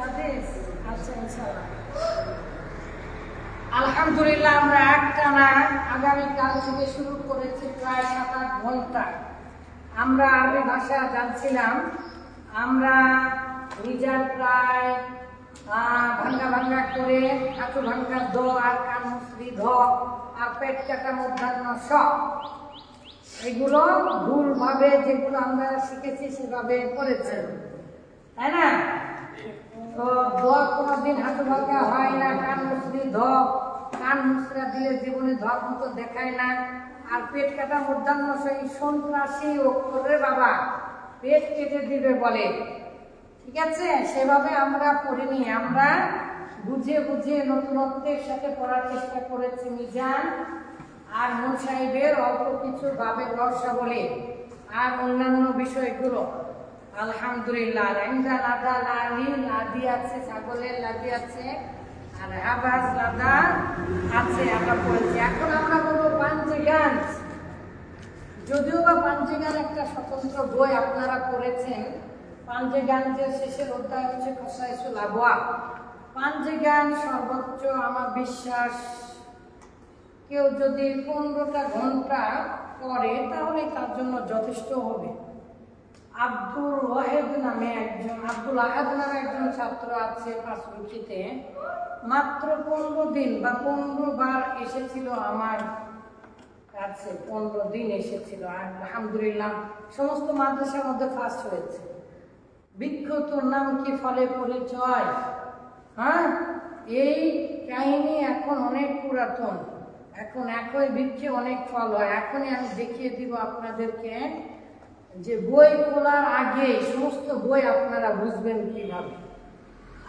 আচ্ছা ইনশাআল্লাহ। আলহামদুলিল্লাহ আমরা একটানা আগামীকাল থেকে শুরু করেছি প্রায় 7-8 ঘন্টা। আমরা আরবি ভাষা জানছিলাম। আমরা নিজের প্রায় ভাঙ্গা ভাঙ্গা করে হাঁটু ভাঙ্গা দ আর কান মুসরি ধ আর পেট কাটা মধ্যাহ্ন স, এগুলো ভুলভাবে যেগুলো আমরা শিখেছি সেভাবে করেছি, তাই না? তো দ কোনোদিন হাঁটু ভাঙ্গা হয় না, কান মুসরি ধ, কান মুসরা দিলে জীবনে ধর মতো দেখায় না। আর পেট কাটা মধ্যাহ্ন সেই সন্ত্রাসী অক্ষরে বাবা পেট কেটে দিবে বলে, ঠিক আছে? সেভাবে আমরা পড়িনি, আমরা বুঝে বুঝে নতুনত্বের সাথে পড়ার চেষ্টা করেছি। মিজান আর মন সাহেবের অল্প কিছু ভাবের রসা বলে আর অন্যান্য বিষয়গুলো আলহামদুলিল্লাহ। রেন্দা লাদা লালি লাদি আছে, ছাগলের লাদি আছে, আর আবাস লাদা আছে, আমরা পড়েছি। এখন আমরা বলবো পাঞ্জেগান। যদিও বা পাঞ্জেগান একটা স্বতন্ত্র বই আপনারা পড়েছেন। পাঞ্জেগানের শেষের অধ্যায় হচ্ছে খসাইসুল আবওয়াব। পাঞ্জেগান সর্বোচ্চ আমার বিশ্বাস কেউ যদি 15টা ঘন্টা পড়ে তাহলে তার জন্য যথেষ্ট হবে। আব্দুল ওয়াহেদ নামে একজন ছাত্র আছে পাঁচরুচিতে, মাত্র 15 দিন বা 15 বার এসেছিল আমার কাছে, 15 দিন এসেছিল। আলহামদুলিল্লাহ সমস্ত মাদ্রাসার মধ্যে ফার্স্ট হয়েছে। বৃক্ষ তোর নাম কি ফলে পরিচয়, হ্যাঁ, এই কাহিনী এখন অনেক পুরাতন। এখন একই বৃক্ষে অনেক ফল হয়। এখনই আমি দেখিয়ে দিব আপনাদেরকে যে বই খোলার আগে সমস্ত বই আপনারা বুঝবেন কিভাবে,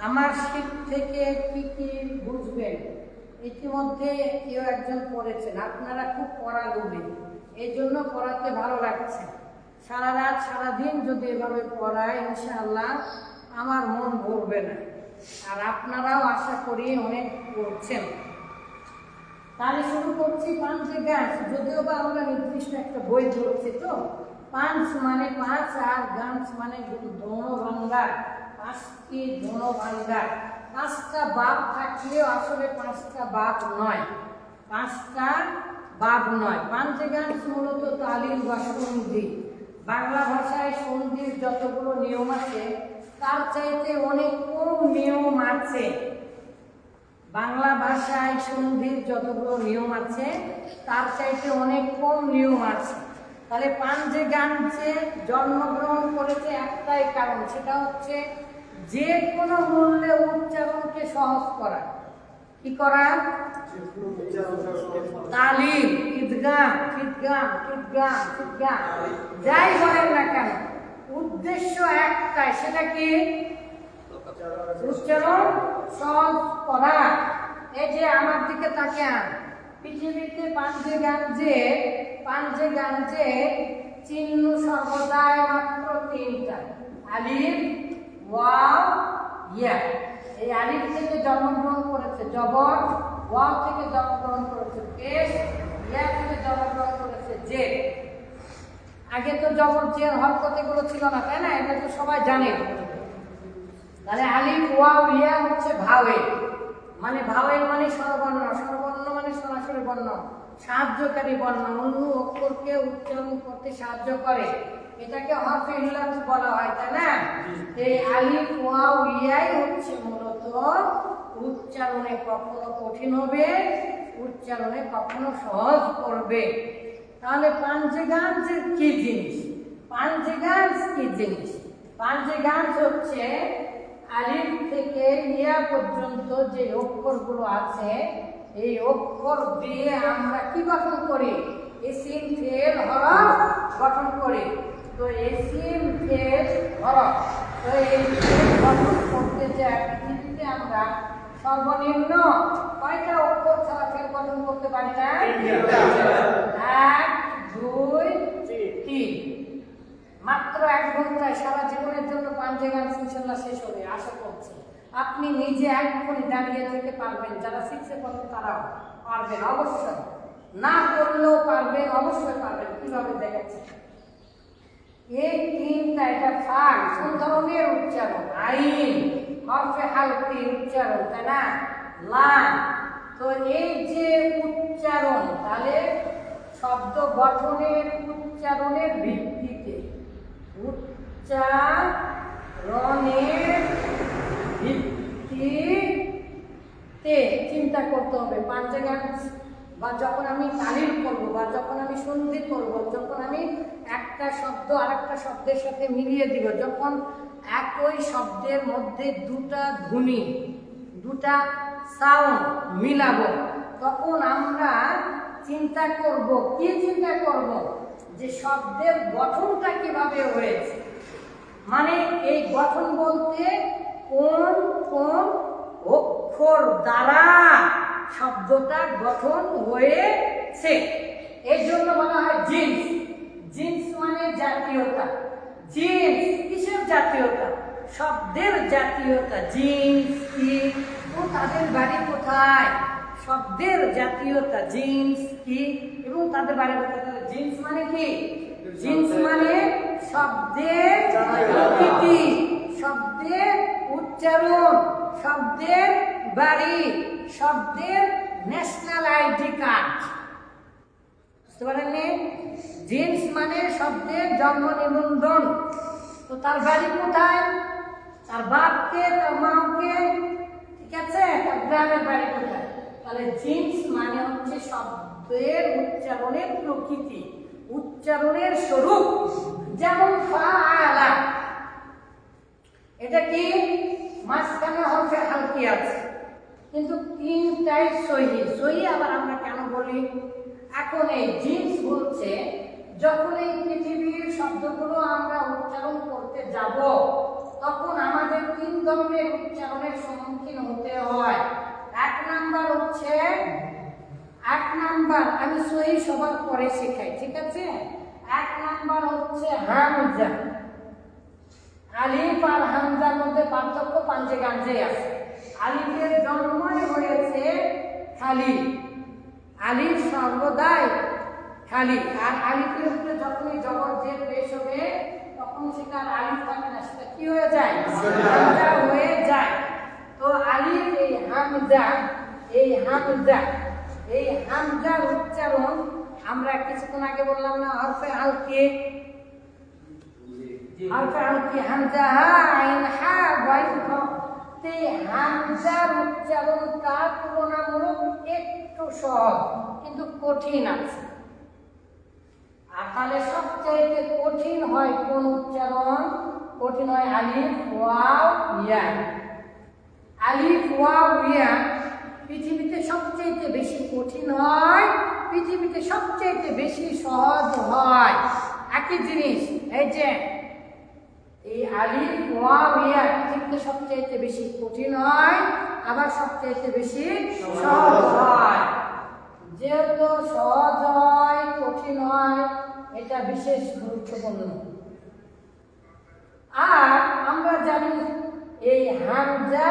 আমার শীত থেকে কি কি বুঝবেন। ইতিমধ্যে কেউ একজন পড়েছেন, আপনারা খুব পড়া লোভী, এই জন্য পড়াতে ভালো লাগছে। সারা রাত সারাদিন যদি এভাবে পড়ায় ইনশাআল্লাহ আমার মন ভরবে না, আর আপনারাও আশা করি অনেক পড়ছেন। তাহলে শুরু করছি পাঞ্জেগান। যদিও বা আমরা নির্দিষ্ট একটা বই ধরছি, তো পাঁচ মানে 5 আর গান্স মানে ধনভাঙ্গা, 5টি ধনভাঙ্গা। 5টা বাপ থাকলেও আসলে 5টা বাপ নয়, 5টা বাপ নয়। পাঞ্জেগান মূলত তালিম বা সন্ধি। বাংলা ভাষায় সন্ধির যতগুলো নিয়ম আছে তার চাইতে অনেক কম নিয়ম আছে। বাংলা ভাষায় সন্ধির যতগুলো নিয়ম আছে তার চাইতে অনেক কম নিয়ম আছে। তাহলে পাঞ্জেগান যে জন্মগ্রহণ করেছে একটাই কারণ, সেটা হচ্ছে যে কোনো মূল্যে উচ্চারণকে সহজ করা। কি করা? তালিম, ঈদগাম, ফিদগাম, ফিদগাম, ফিদগাম, যাই বলেন না কেন উদ্দেশ্য একটাই, সেটা কি? উচ্চারণ সহজ করা। এই যে আমার দিকে তাকান, পৃথিবীতে পাঞ্জেগান যে চিহ্ন সর্বদাই মাত্র 3টা, আলিফ, ওয়াও, ইয়া। এই আলিফ থেকে জন্মগ্রহণ করেছে জবর, ওয়াও থেকে জন্মগ্রহণ করেছে পেশ, ইয়া থেকে জন্মগ্রহণ করেছে জে। আগে তো জবর জের হরকত এগুলো ছিল না, তাই না? এটা তো সবাই জানে। তাহলে আলিফ, ওয়াও, ইয়া হচ্ছে ভাওয়েল, মানে ভাওয়েল মানে স্বরবর্ণ, স্বরবর্ণ মানে সরাসরি বর্ণ, সাহায্যকারী বর্ণ, অন্য অক্ষরকে উচ্চারণ করতে সাহায্য করে, এটাকে হরফে ইল্লাত বলা হয়, তাই না? এই আলিফ, ওয়াও, ইয়াই হচ্ছে মূলত উচ্চারণে কখনো কঠিন হবে, উচ্চারণে কখনো সহজ করবে। তাহলে পাঞ্জেগান কি জিনিস? পাঞ্জেগান কি জিনিস? পাঞ্জেগান হচ্ছে আলিফ থেকে ইয়া পর্যন্ত যে অক্ষরগুলো আছে, এই অক্ষর দিয়ে আমরা কি গঠন করি? ইসিম, ফেল, হরফ গঠন করি। তো ইসিম, ফেল, হরফ, তো এই গঠন করতে যে পৃথিবীতে আমরা সর্বনিম্ন কয়টা অক্ষর ছাড়া ফেল গঠন করতে পারি না? 1, 2, 3। মাত্র 1 ঘন্টায় সারা জীবনের জন্য পাঞ্জেগান ইনশাআল্লাহ শেষ হবে আশা করছি। আপনি নিজে এক্ষুনি দাঁড়িয়ে থেকে পারবেন, যারা শিখছে পড়তে তারাও পারবেন, অবশ্যই না করলেও পারবেন, অবশ্যই পারবেন। কিভাবে দেখাচ্ছে? এই 3টা, এটা ফাঁক কোন ধরনের উচ্চারণ? আইন, হরফে হালকি উচ্চারণ, তাই না? লাম। তো এই যে উচ্চারণ, তাহলে শব্দ গঠনের উচ্চারণের ভিত্তিতে, উচ্চারণের ভিত্তিতে চিন্তা করতে হবে। পাঞ্জাগান বা যখন আমি তালিল করব বা যখন আমি সন্ধি করব, যখন আমি একটা শব্দ আরেকটা শব্দের সাথে মিলিয়ে দিব, যখন একই শব্দের মধ্যে দুটা ধ্বনি, দুটা সাউন্ড মিলাবো, তখন আমরা চিন্তা করব, কি চিন্তা করব? যে শব্দের গঠনটা কিভাবে হয়েছে। মানে এই গঠন বলতে কোন কোন অক্ষর দ্বারা শব্দটা গঠন হয়েছে, এর জন্য বলা হয় জিন্স। জিন্স মানে জাতীয়তা। জিন্স কিসের জাতীয়তা? শব্দের জাতীয়তা। জিন্স কি? তো তাদের বাড়ি কোথায়? শব্দের জাতীয়তা জিন্স কি এবং তাদের বাড়ি কোথায়? জিন্স মানে কি? জিন্স মানে শব্দের প্রকৃতি, শব্দের উচ্চারণ, শব্দের বাড়ি, শব্দের ন্যাশনাল আইডি কার্ড। বুঝতে পারেননি? জিন্স মানে শব্দের জন্ম নিবন্ধন। তো তার বাড়ি কোথায়? তার বাপকে, তার মাকে, ঠিক আছে, তার গ্রামের বাড়ি কোথায়? তাহলে জিন্স মানে হচ্ছে শব্দের উচ্চারণের প্রকৃতি, উচ্চারণের স্বরূপ। যেমন ফাআলা, এটা কি? মাঝখানে হরফে হালকি আছে, কিন্তু তিনটাই সহি। সহি আবার আমরা কেন বলি? এখন এই জিন্স বলছে যখন এই পৃথিবীর শব্দগুলো আমরা উচ্চারণ করতে যাব, তখন আমাদের তিন ধরনের উচ্চারণের সম্মুখীন হতে হয়। এক নাম্বার হচ্ছে, আমি সহি সবার পরে শেখাই, ঠিক আছে? এক নাম্বার হচ্ছে হামজা। আলিফ আর হামজার মধ্যে পার্থক্য পাঞ্জে গাঞ্জে আছে। আলিফের জন্মই হয়েছে খালি, আলিফ সর্বদাই খালি। আর আলিফের উপরে যখনই জবর জের পেশ হবে, তখন সেটা আলিফ থাকে না, সেটা কি হয়ে যায়? হামজা হয়ে যায়। তো আলিফ, এই হামজা, এই হামজা, এই হামজার উচ্চারণ আমরা কিছুক্ষণ আগে বললাম না, হরফে হালকি, হরফে হালকি, হামজা হা আইন হা গাইন খ। এই হামজার উচ্চারণটা তুলনামূলক একটু সহজ, কিন্তু কঠিন আছে। আর তাহলে সবচেয়ে কঠিন হয় কোন উচ্চারণ? কঠিন হয় আলিফ ওয়াও ইয়া। আলিফ ওয়াও ইয়া পৃথিবীতে সবচেয়ে বেশি কঠিন হয়, পৃথিবীতে সবচেয়ে বেশি সহজ হয়। একই জিনিস, এই যে এই আলিফ ওয়াও ইয়া পৃথিবীতে সবচেয়ে বেশি কঠিন হয়, আবার সবচেয়ে বেশি সহজ হয়। যেহেতু সহজ হয়, কঠিন হয়, এটা বিশেষ গুরুত্বপূর্ণ। আর আমরা জানি এই হামজা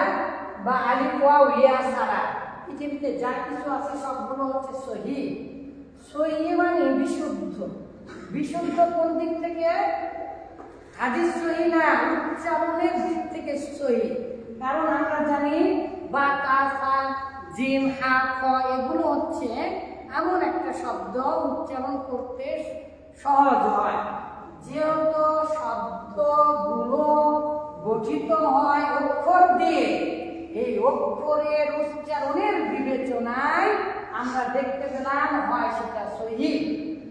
বা আলিফ ওয়াও ইয়া ছাড়া পৃথিবীতে যা কিছু আছে সবগুলো হচ্ছে সহি। সহি মানে বিশুদ্ধ। বিশুদ্ধ কোন দিক থেকে? হাদিস সহি না, উচ্চারণের দিক থেকে সহি। কারণ আমরা জানি বা, তা, সা, জিম, হা, খ এগুলো হচ্ছে এমন একটা শব্দ উচ্চারণ করতে সহজ হয়। যেহেতু শব্দগুলো গঠিত হয় অক্ষর দিয়ে, এই অক্ষরের উচ্চারণের বিবেচনায় আমরা দেখতে পেলাম হয় সেটা সহি।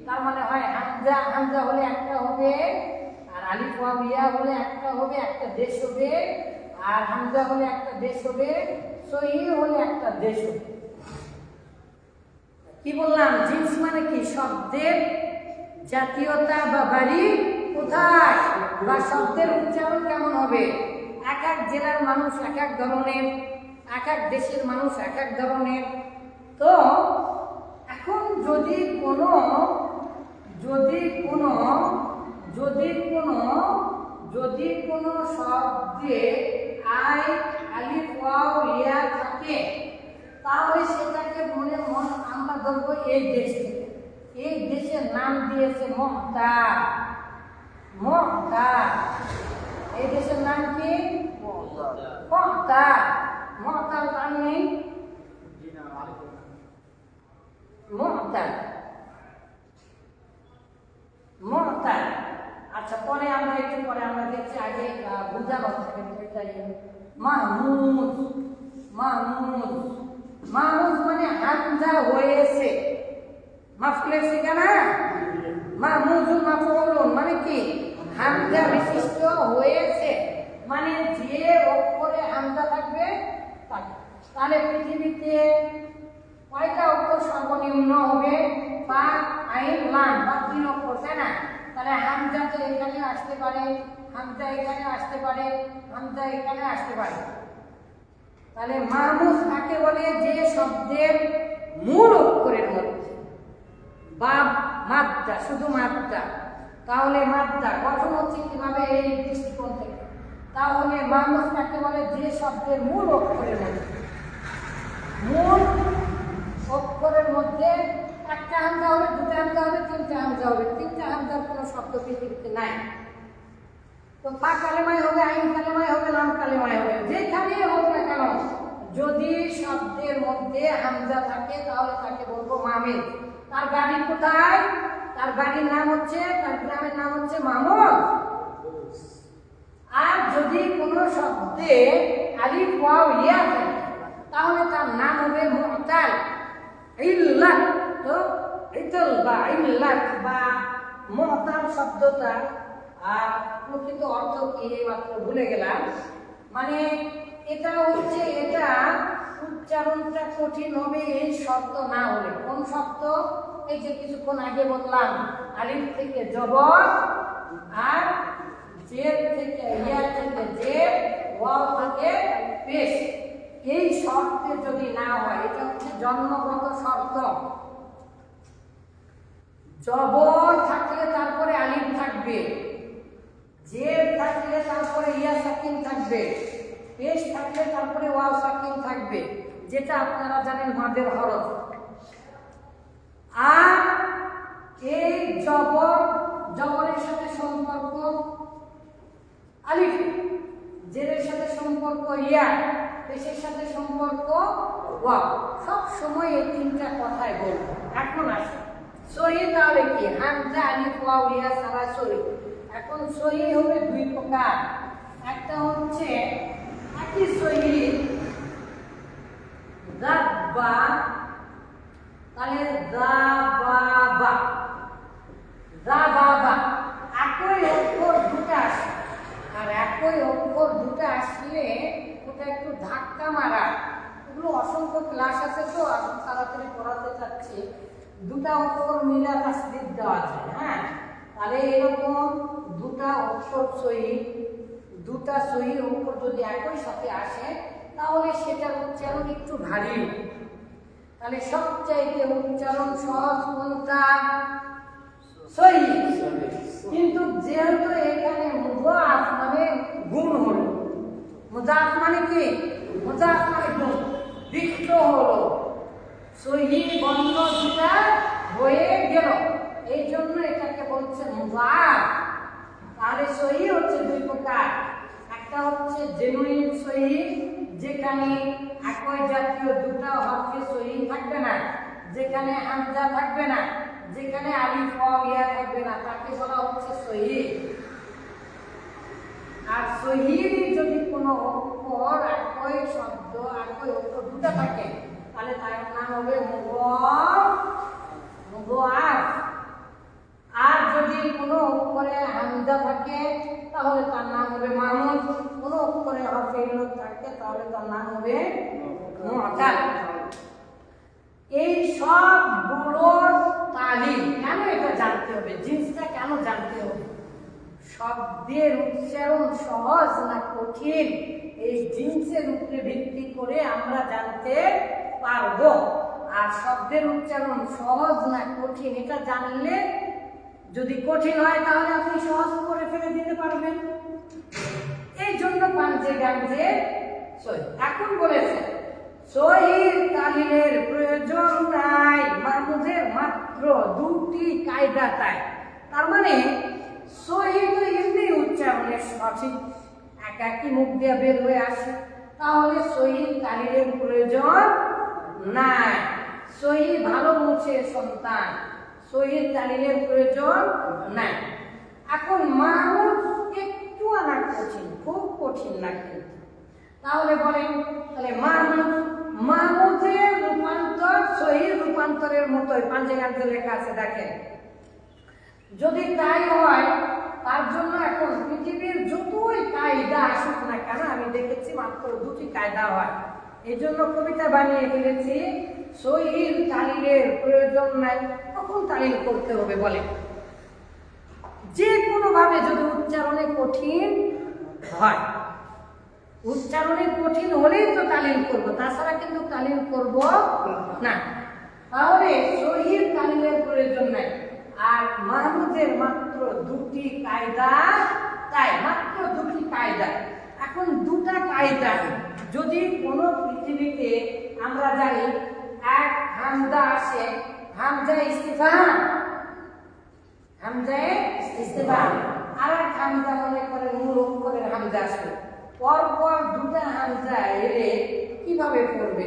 তার মানে হয় হামজা, হামজা হলে একটা হবে, আর আলিফ ওয়াও ইয়া হলে একটা হবে, একটা দেশ হবে। আর হামজা হলে একটা দেশ হবে, সহি হলে একটা দেশ হবে। কি বললাম? জিন্স মানে কি? শব্দের জাতীয়তা বা বাড়ি কোথায়, বা শব্দের উচ্চারণ কেমন হবে। এক এক জেলার মানুষ এক এক ধরনের, এক এক দেশের মানুষ এক এক ধরনের। তো এখন যদি কোনো শব্দে আই, আলিফ ওয়াও ইয়া থাকে, তাহলে সেটাকে আমরা ধরবো এই দেশ থেকে। এই দেশের নাম দিয়েছে মমতাজ। মমতাজ, এই দেশের নাম কি? মুআতাল মুআতাল মানে মুআতাল মুআতাল। আচ্ছা, পরে আমরা একটু পরে আমরা দেখছি, আগে বুঝানো থাকে। মাহমুদ মাহমুদ মাহমুদ মানে হামজা হয়েছে, মাফুলের ঠিকানা মাহমুদুল মাফউলুন মানে কি হামজা বিশিষ্ট হয়েছে, মানে যে অক্ষরে হামজা থাকবে তাকে। তাহলে পৃথিবীতে কয়টা অক্ষর সর্বনিম্ন হবে? বা আইন লাম বা 3 অক্ষর, তাই না? তাহলে হামজা তো এখানে আসতে পারে, হামজা এখানে আসতে পারে, হামজা এখানে আসতে পারে। তাহলে মাহমুদ কাকে বলে? যে শব্দের মূল অক্ষরের মধ্যে বা মাদ্দা, শুধু মাদ্দা। তাহলে মাদ্দা গঠন হচ্ছে কিভাবে এই দৃষ্টিকোণ থেকে? তাহলে মাহমুদ কাকে বলে? যে শব্দের মূল অক্ষরের মধ্যে, মূল অক্ষরের মধ্যে একটা হামজা হবে, দুটা হামজা হবে, তিনটা হামজা হবে। তিনটা হামজার কোনো শব্দ পৃথিবীতে নাই। তো ফা কালেমায় হবে, আইন কালেমায় হবে, লাম কালেমায় হবে, যেখানে হোক না কেন যদি শব্দের মধ্যে হামজা থাকে তাহলে তাকে বলবো মামিদ। তার বাড়ি কোথায়? তার বাড়ির নাম হচ্ছে, তার গ্রামের নাম হচ্ছে মামুদ। আর যদি কোনো শব্দে আলিফ ওয়াও ইয়া থাকে তাহলে তার নাম হবে মুআতাল। ইল্লাত, তো ইতল বা ইল্লাত বা মুআতাল শব্দটা আর প্রকৃত অর্থ কি মাত্র ভুলে গেলাম। মানে এটা হচ্ছে, এটা উচ্চারণটা কঠিন হবে এই শব্দ না হলে। কোন শব্দ? এই যে কিছুক্ষণ আগে বললাম, আলিফ থেকে জবর, আর জের থেকে ইয়া থেকে জের, ওয়াও থেকে পেশ। এই শর্তে যদি না হয়, এটা হচ্ছে জন্মগত শর্ত। জবর থাকলে তারপরে আলিফ থাকবে, জের থাকলে তারপরে ইয়া সাকিন থাকবে, পেশ থাকলে তারপরে ওয়াও সাকিন থাকবে, যেটা আপনারা জানেন মাদের হরফ। আর এই জবরের সাথে সম্পর্ক আলিফ, জেরের সাথে সম্পর্ক ইয়া, পেশের সাথে সম্পর্ক ওয়াও। সব সময় এই তিনটা কথাই বলবো। এখন আসে সহি, তাহলে কি? হামজা আলিফ ওয়াও ইয়া সারা সহি। এখন সহি হবে 2 প্রকার। একটা হচ্ছে একই সহি দাব্বা, তাহলে দাবাবা, দাবাবা একই অক্ষর দুটো আসে। আর একই অক্ষর দুটো আসলে ওটা একটু ধাক্কা মারা। এগুলো অসংখ্য ক্লাস আছে, তো আমি তাড়াতাড়ি পড়াতে চাচ্ছি। দুটা অক্ষর মিলা তাসদীদ দেওয়া যায়, হ্যাঁ? তাহলে এরকম দুটা অক্ষর সহি, দুটা সহি অক্ষর যদি একই সাথে আসে তাহলে সেটার উচ্চারণ একটু ভারী। তাহলে সবচাইতে উচ্চারণ সহজ কোনটা? সহি। কিন্তু যেহেতু এখানে মুযাফ মানে গুণ হলো, মুযাফ মানে কি? মুযাফ মানে গুণ, বিক্র হলো, সহি বন্ধ দুটা হয়ে গেল, এই জন্য এটাকে বলছে মুযাফ। তাহলে সহি হচ্ছে 2 প্রকার। একটা হচ্ছে জেনুইন সহি, যেখানে একই জাতীয় দুটো হরফে সহি থাকবে না, যেখানে হামজা থাকবে না, যেখানে আলিফ ওয়াও ইয়া থাকবে না, তাকে বলা হচ্ছে সহি। আর সহির যদি কোনো অক্ষর একই শব্দ একই অক্ষর দুটো থাকে তাহলে তার নাম হবে মুযাফ। আর যদি কোনো অক্ষরে হামজা থাকে তাহলে তার নাম হবে মামুদ। কোনো অক্ষরে হরফে ইল্লাত থাকে তাহলে তার নাম হবে মুআতাল। এই সবগুলোর তালিম কেন? এটা জানতে হবে, জিনিসটা কেন জানতে হবে। শব্দের উচ্চারণ সহজ না কঠিন, এই জিনিসের উপরে ভিত্তি করে আমরা জানতে পারবো। আর শব্দের উচ্চারণ সহজ না কঠিন এটা জানলে, যদি কঠিন হয় তাহলে আপনি সহজ করে ফেলে দিতে পারবেন। এই জন্য পাঞ্জে গাঞ্জে সহি। এখন বলেছে সহির তালিমের প্রয়োজন নাই, মাহমুদের মাত্র 2টি কায়দা তাই। তার মানে সহি তো এমনি উচ্চারণের সঠিক একাকি মুখ দিয়ে বের হয়ে আসে, তাহলে সহি তালিলের প্রয়োজন নাই। সহি ভালো মুখের সন্তান, সহি তালিলের প্রয়োজন নাই। এখন মাহমুদ একটু আনা কঠিন, খুব কঠিন লাগে। তাহলে বলেন, তাহলে মাহমুদের রূপান্তর সহির রূপান্তরের মতোই পাঞ্জাবিতে লেখা আছে, দেখেন। যদি তাই হয়, তার জন্য এখন পৃথিবীর যতই কায়দা আসুক না কেন, আমি দেখেছি মাত্র 2টি কায়দা হয়। এই জন্য কবিতা বানিয়ে ফেলেছি, সহির তালিলের প্রয়োজন নাই। কখন তালিল করতে হবে বলেন? যে কোনো ভাবে যদি উচ্চারণে কঠিন হয়, উচ্চারণে কঠিন হলেই তো তালিল করব, তাছাড়া কিন্তু তালিল করব না। তাহলে সহির তালিলের প্রয়োজন নাই। আর মাহমুদের মাত্র 2টি কায়দা, তাই মাত্র 2টি কায়দা। এখন 2টা কায়দা যদি কোনো পৃথিবীতে আমরা জানি, এক হামজা আসে, হামজা ইস্তিফহাম, হামজায়ে ইস্তিফহাম, আর এক হামজা মনে করে মূল অক্ষরের হামজা আসে। পরপর 2টা হামজা এলে কিভাবে পড়বে?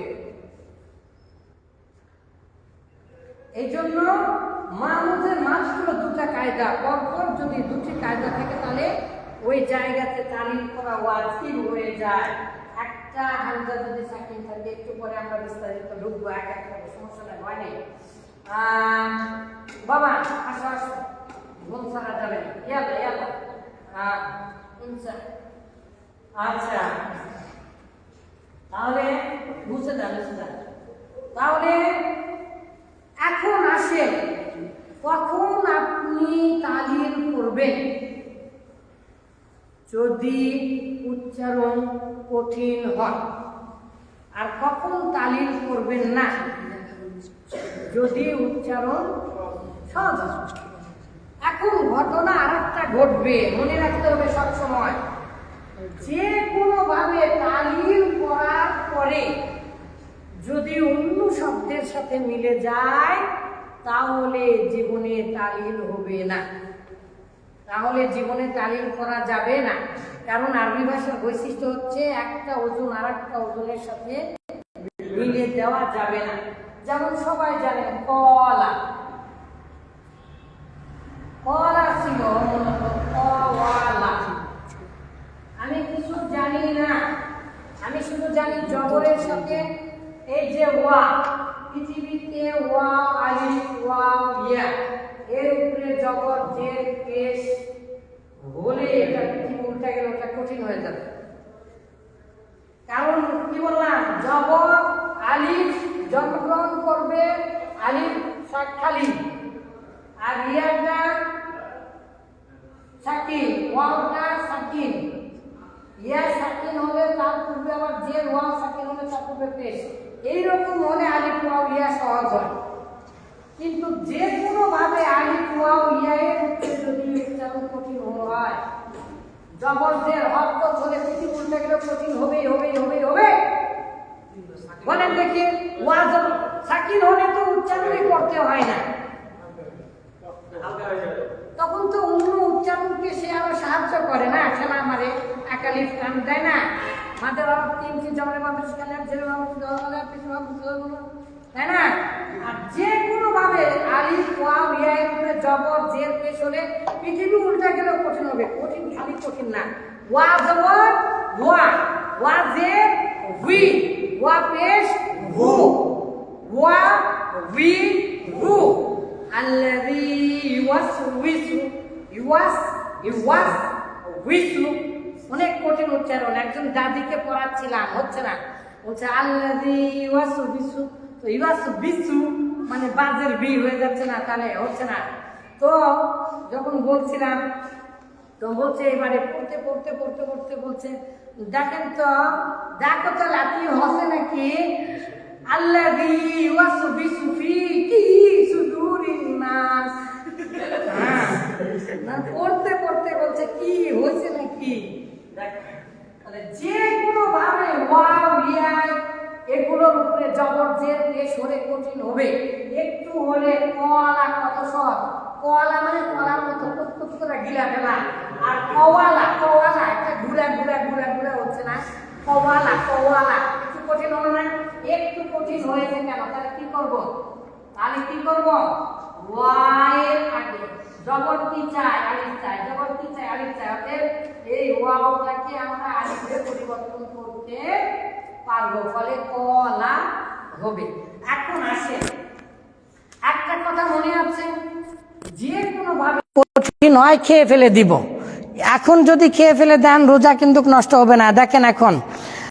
এই জন্য মাহমুদের মাত্র 2টা কায়দা, পরপর যদি 2টি কায়দা থাকে তাহলে ওই জায়গাতে তালিল করা ওয়াজিব হয়ে যায়। একটা হামজা যদি সাকিন থাকে, একটু পরে আমরা বিস্তারিত ঢুকবো, এক এক করে, সমস্যা নেই, হয় নাই। বাবা আসো আসো, ঘুম ছাড়া যাবে না, ইয়ালা ইয়ালা। আচ্ছা, তাহলে বুঝে যাবে। তাহলে এখন আসেন, কখন আপনি তালিল করবেন? যদি উচ্চারণ কঠিন হয়। আর কখন তালিল করবেন না? যদি উচ্চারণ সহজ হয়। এখন ঘটনা আরেকটা ঘটবে, মনে রাখতে হবে সবসময়, যে কোনো ভাবে তালিল করার পরে যদি অন্য শব্দের সাথে মিলে যায়, তাহলে জীবনে তালিল হবে না, তাহলে জীবনে তালিল করা যাবে না। কারণ আরবি ভাষার বৈশিষ্ট্য হচ্ছে একটা ওজন আর একটা ওজনের সাথে মিলে দেওয়া যাবে না। যেমন সবাই জানেন কলা, কলা ছিল মূলত কওয়ালা। আমি কিছু জানি না, আমি শুধু জানি জবরের সাথে এই যে ওয়া, পৃথিবীতে ওয়া, আলিফ, ওয়া, ইয়া, এর উপরে জবর জের পেশ হলে এটা পৃথিবী উল্টা গেলে ওটা কঠিন হয়ে যাবে। কারণ কি বললাম, জবর আলিফ জন্মগ্রহণ করবে, আলিফ খালি, আর ইয়াটা সাকিন, ওয়াওটা সাকিন। ইয়া সাকিন হলে তার পূর্বে আবার জের, ওয়া সাকিন হলে তার পূর্বে পেশ। এইরকম হলে আলিফ ওয়াও ইয়া সহজ হয়। কিন্তু যে কোনো ভাবে আলিফ ওয়াও ইয়া এর যদি উচ্চারণ কঠিন হয়, জবর জের হরকত হলে পৃথিবী উল্টা গেলে কঠিন হবেই হবেই হবেই হবে। বলেন দেখি, ওয়া জবর সাকিন হলে তো উচ্চারণই করতে হয় না, তখন তো অন্য উচ্চারণকে সে আরো সাহায্য করে না, খেলা মারে, একালিফ কাম দেয় না, মাদের আবার 3টি জবরের ভাবে কালার জের ভাবে দলালা কিছু ভাবে তাই না। আর যে কোনো ভাবে আলিফ ওয়াও ইয়া এর উপরে জবর জের পেশ হলে পৃথিবী উল্টা গেলে কঠিন হবে। কঠিন খালি কঠিন না, ওয়া জবর ওয়া, ওয়া জের উই, ওয়া পেশ হু, ওয়া উই হু। আল্লাযী ইউওয়াসউইসু, ইউওয়াসউইসু অনেক কঠিন উচ্চারণ। একজন দাদিকে পড়াচ্ছিলাম, হচ্ছে না, বলছে আল্লাযী ইউওয়াসউইসু, তো ইউওয়াসউইসু মানে বাজের বি হয়ে যাচ্ছে না, তাহলে হচ্ছে না। তো যখন বলছিলাম, তো বলছে এবারে পড়তে পড়তে পড়তে পড়তে বলছে, দেখেন তো, দেখো তো লাতি হসে নাকি, আল্লাযী ইউওয়াসউইসু ফি কি সুদুরিন নাস। না পড়তে পড়তে বলছে কি হয়েছে নাকি। তাহলে যে কোনো ভাবে ওয়াও ইয়া এগুলোর উপরে জবর জের পেশ হলে কঠিন হবে। একটু হলে কলা কত সহজ, কোয়ালা মানে কলার মতো কুপ করে গিলা ফেলা, আর কওয়ালা কওয়ালা একটা ঘুরা ঘুরা ঘুরা ঘুরা হচ্ছে না, কওয়ালা কওয়ালা একটু কঠিন হলো না? একটু কঠিন হয়েছে কেন? তাহলে কি করব? তাহলে কি করব? ওয়াই এর আগে জবর কি চাই? আলিফ চাই। জবর কি চাই? আলিফ চাই। অতএব এই ওয়াওটাকে আমরা আলিফে পরিবর্তন করতে পারবো, ফলে কলা হবে। এখন আসে একটা কথা মনে আছে, যে কোনো ভাবে কঠিন হয় খেয়ে ফেলে দিব। এখন যদি খেয়ে ফেলে দেন রোজা কিন্তু নষ্ট হবে না। দেখেন এখন